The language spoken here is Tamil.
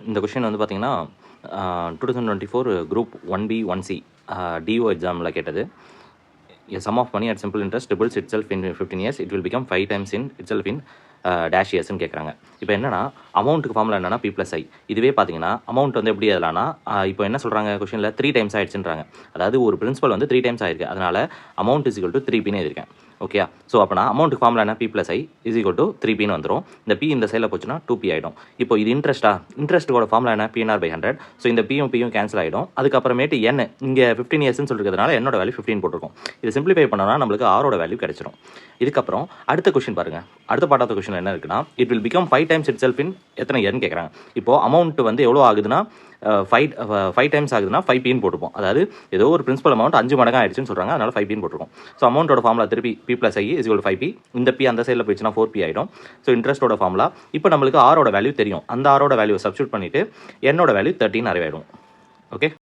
இந்த கொஷின் வந்து பார்த்தீங்கன்னா 2024 குரூப் 1B 1C DO எக்ஸாமில் கேட்டது. A sum of money at simple interest triples itself in 15 years. It will become 5 times in itself in dash இயர்ஸ்ன்னு கேட்குறாங்க. இப்போ என்னன்னா அமௌண்ட்டுக்கு ஃபார்முலா என்னன்னா P+I. இதுவே பார்த்தீங்கன்னா அமௌண்ட் வந்து எப்படி எழுதலாம்னா இப்போ என்ன சொல்கிறாங்க கொஷனில் 3 டைம்ஸ் ஆயிடுச்சுன்றாங்க. அதாவது ஒரு பிரின்சிபல் வந்து 3 டைம்ஸ் ஆயிருக்கு. அதனால் அமௌண்ட் இஸ் ஈக்குவல் டு 3Pன்னு எழுதிருக்கேன். ஓகே, ஸோ அப்போனா அமௌண்ட்டுக்கு ஃபார்முலா என்ன P+I இஸ் ஈக்குவல் டு 3Pன்னு வந்துடும். இந்த P இந்த சைடில் போச்சுன்னா 2P ஆகிடும். இப்போ இது இன்ட்ரெஸ்ட்டோட ஃபார்முலா என்ன P/100. ஸோ இந்த Pயும் கேன்சல் ஆகிடும். அதுக்கப்புறமேட்டு N இங்கே 15 இயர்ஸ்ன்னு சொல்லிருக்கிறதுனால என்னோட வேல்யூ 15 போட்டிருக்கும். இது சிம்பிளிஃபை பண்ணோம்னா நம்மளுக்கு ஆரோட வேல்யூ கிடைச்சிடும். இதுக்கப்புறம் அடுத்த கொஸ்டின் பாருங்கள். அடுத்த பார்ட் ஆஃப் கொஸ்டின் என்ன இருக்குன்னா it will become 5 times it self in எத்தனை இயர்னு கேட்குறாங்க. இப்போது அமௌண்ட் வந்து எவ்வளோ ஆகுதுன்னா 5 டைம்ஸ் ஆகுதுன்னா 5Pன்னு போட்டுப்போம். அதாவது ஏதோ ஒரு பிரின்சிபல் அமௌண்ட் 5 மடங்காக ஆயிடுச்சுன்னு சொல்கிறாங்க, அதனால் 5Pன்னு போட்டுருக்கோம். ஸோ அமௌண்ட்டோட ஃபார்முலா திருப்பி P+I இஸ் ஈக்குவல் 5P. இந்த P அந்த சைடில் போயிடுச்சுன்னா 4P ஆகிடும். ஸோ இன்ட்ரெஸ்ட்டோட ஃபார்முலா இப்போ நம்மளுக்கு ஆரோட வேல்யூ தெரியும். அந்த ஆரோட வேல்யூ சப்ஸ்டியூட் பண்ணிவிட்டு என்னோட வேல்யூ 13 நிறைவேறும். ஓகே.